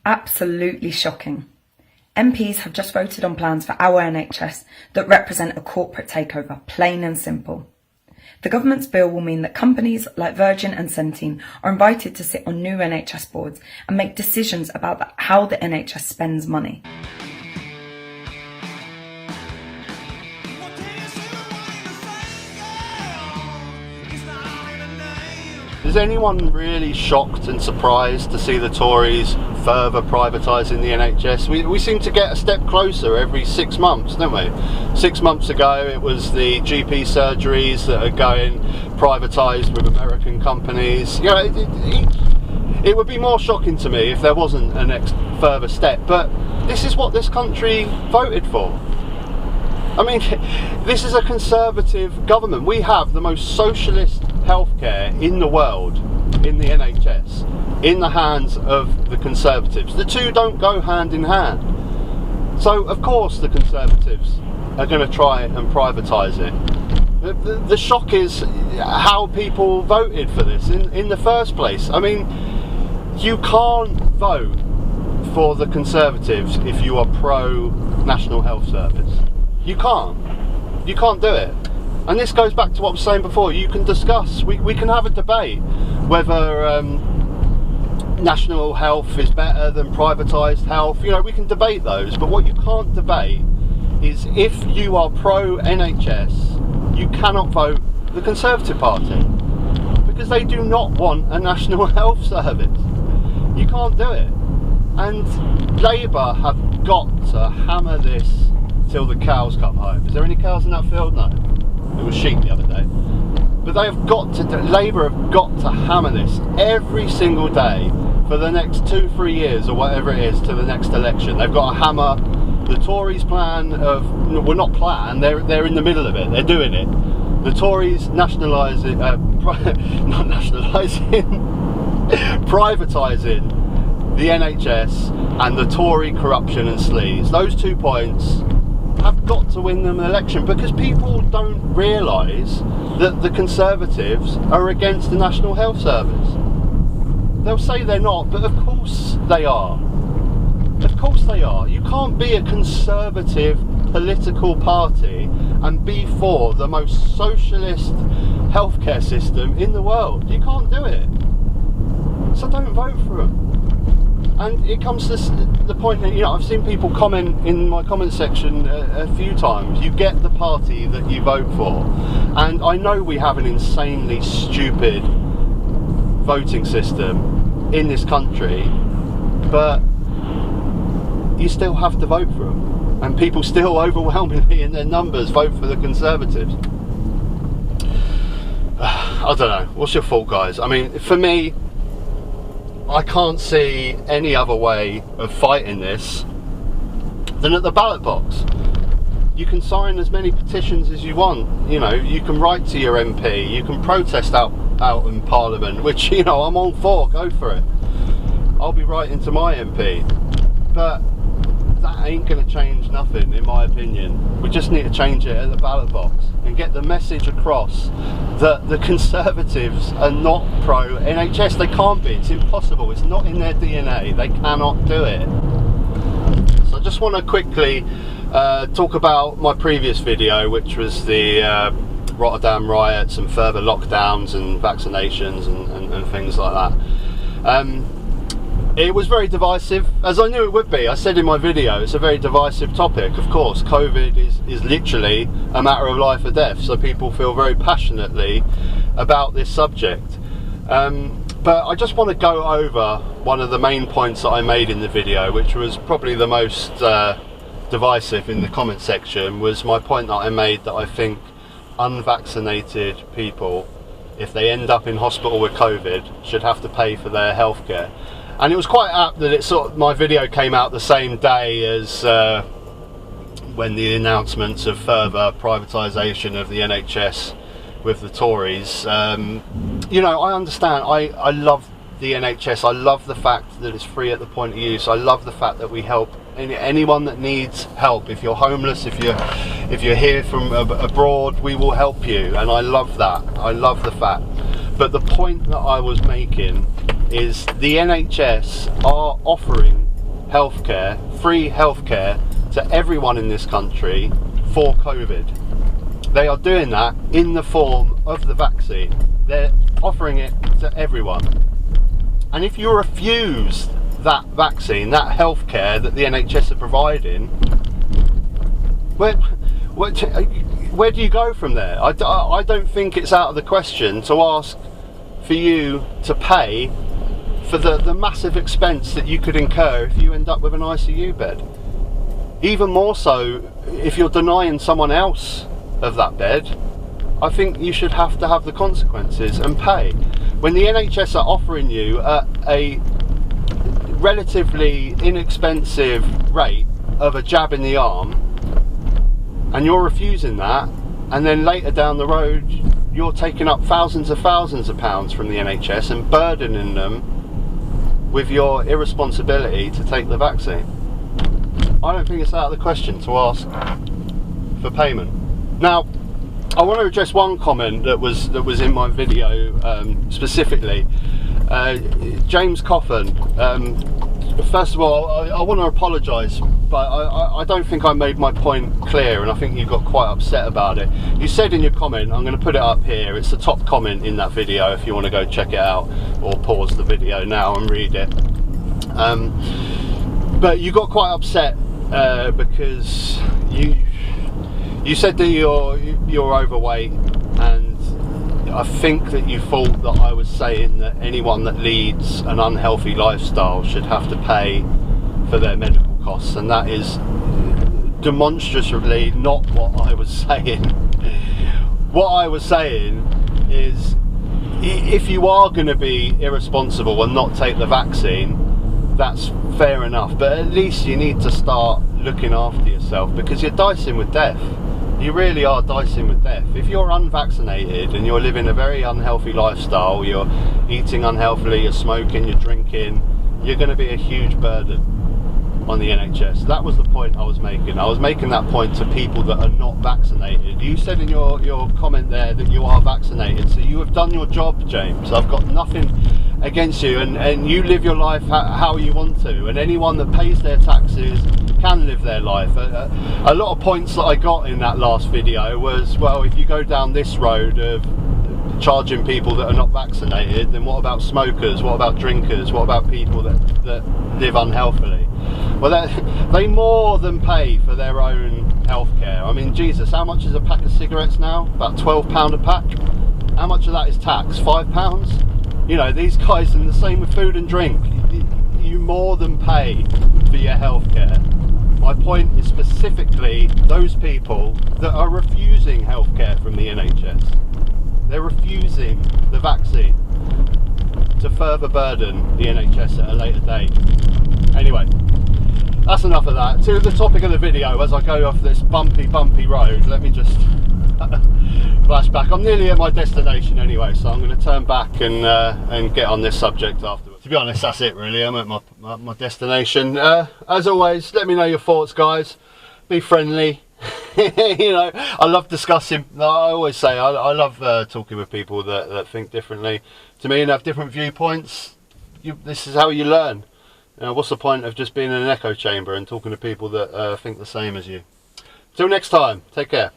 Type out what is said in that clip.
Absolutely shocking. MPs have just voted on plans for our NHS that represent a corporate takeover, plain and simple. The government's bill will mean that companies like Virgin and Centene are invited to sit on new NHS boards and make decisions about how the NHS spends money. Is anyone really shocked and surprised to see the Tories further privatising the NHS? We seem to get a step closer every 6 months, don't we? 6 months ago it was the GP surgeries that are going privatised with American companies. You know, it would be more shocking to me if there wasn't a next further step, but this is what this country voted for. I mean, this is a Conservative government. We have the most socialist healthcare in the world, in the NHS, in the hands of the Conservatives. The two don't go hand in hand. So, of course, the Conservatives are going to try and privatise it. The shock is how people voted for this in the first place. I mean, you can't vote for the Conservatives if you are pro-National Health Service. You can't do it. And this goes back to what I was saying before. You can discuss, we can have a debate whether national health is better than privatised health. You know, we can debate those, but what you can't debate is if you are pro NHS, you cannot vote the Conservative Party because they do not want a national health service. You can't do it. And Labour have got to hammer this till the cows come home. Is there any cows in that field? No. It was sheep the other day. But they have got to, Labour have got to hammer this every single day for the next 2-3 years or whatever it is to the next election. They've got to hammer the Tories' plan of, well, not plan, they're in the middle of it, they're doing it. The Tories nationalising, not nationalising, privatising the NHS and the Tory corruption and sleaze. Those 2 points have got to win them an election because people don't realise that the Conservatives are against the National Health Service. They'll say they're not, but of course they are. Of course they are. You can't be a Conservative political party and be for the most socialist healthcare system in the world. You can't do it. So don't vote for them. And it comes to the point that, you know, I've seen people comment in my comment section a few times, you get the party that you vote for. And I know we have an insanely stupid voting system in this country, but you still have to vote for them. And people still overwhelmingly in their numbers vote for the Conservatives. I don't know, what's your thought, guys? I mean, for me, I can't see any other way of fighting this than at the ballot box. You can sign as many petitions as you want, you know, you can write to your MP, you can protest out in Parliament, which, you know, I'm all for, go for it. I'll be writing to my MP, but that ain't going to change nothing, in my opinion. We just need to change it at the ballot box and get the message across that the Conservatives are not pro NHS. They can't be. It's impossible. It's not in their DNA. They cannot do it. So I just want to quickly talk about my previous video, which was the Rotterdam riots and further lockdowns and vaccinations and things like that. It was very divisive, as I knew it would be. I said in my video, it's a very divisive topic. Of course, COVID is literally a matter of life or death, so people feel very passionately about this subject. But I just want to go over one of the main points that I made in the video, which was probably the most divisive in the comment section, was my point that I made that I think unvaccinated people, if they end up in hospital with COVID, should have to pay for their healthcare. And it was quite apt that my video came out the same day as when the announcements of further privatisation of the NHS with the Tories. You know, I understand, I love the NHS, I love the fact that it's free at the point of use, I love the fact that we help anyone that needs help. If you're homeless, if you're here from abroad, we will help you, and I love that, I love the fact. But the point that I was making is the NHS are offering healthcare, free healthcare to everyone in this country for COVID. They are doing that in the form of the vaccine. They're offering it to everyone. And if you refuse that vaccine, that healthcare that the NHS are providing, where do you go from there? I don't think it's out of the question to ask for you to pay for the massive expense that you could incur if you end up with an ICU bed. Even more so if you're denying someone else of that bed, I think you should have to have the consequences and pay. When the NHS are offering you a relatively inexpensive rate of a jab in the arm, and you're refusing that, and then later down the road you're taking up thousands of pounds from the NHS and burdening them with your irresponsibility to take the vaccine. I don't think it's out of the question to ask for payment. Now, I want to address one comment that was in my video specifically. James Coffin. First of all, I want to apologise, but I don't think I made my point clear, and I think you got quite upset about it. You said in your comment, I'm going to put it up here, it's the top comment in that video if you want to go check it out, or pause the video now and read it. But you got quite upset because you said that you're overweight, and I think that you thought that I was saying that anyone that leads an unhealthy lifestyle should have to pay for their medical costs, and that is demonstrably not what I was saying. What I was saying is, if you are going to be irresponsible and not take the vaccine, that's fair enough, but at least you need to start looking after yourself, because you're dicing with death. You really are dicing with death. If you're unvaccinated and you're living a very unhealthy lifestyle, you're eating unhealthily, you're smoking, you're drinking, you're going to be a huge burden on the NHS. That was the point I was making. I was making that point to people that are not vaccinated. You said in your comment there that you are vaccinated, so you have done your job, James. I've got nothing against you, and you live your life how you want to, and anyone that pays their taxes can live their life. A lot of points that I got in that last video was, well, if you go down this road of charging people that are not vaccinated, then what about smokers, what about drinkers, what about people that live unhealthily? Well, they more than pay for their own healthcare. I mean, Jesus, how much is a pack of cigarettes now? About £12 a pack. How much of that is tax? £5? You know, these guys, and the same with food and drink. You more than pay for your healthcare. My point is specifically those people that are refusing healthcare from the NHS. They're refusing the vaccine to further burden the NHS at a later date. Anyway, that's enough of that. To the topic of the video, as I go off this bumpy road, let me just flash back. I'm nearly at my destination anyway, so I'm going to turn back and get on this subject afterwards. To be honest, that's it really. I'm at my destination. As always, let me know your thoughts, guys. Be friendly. You know, I love discussing. I always say I love talking with people that think differently to me and have different viewpoints. This is how you learn. What's the point of just being in an echo chamber and talking to people that think the same as you? Till next time, take care.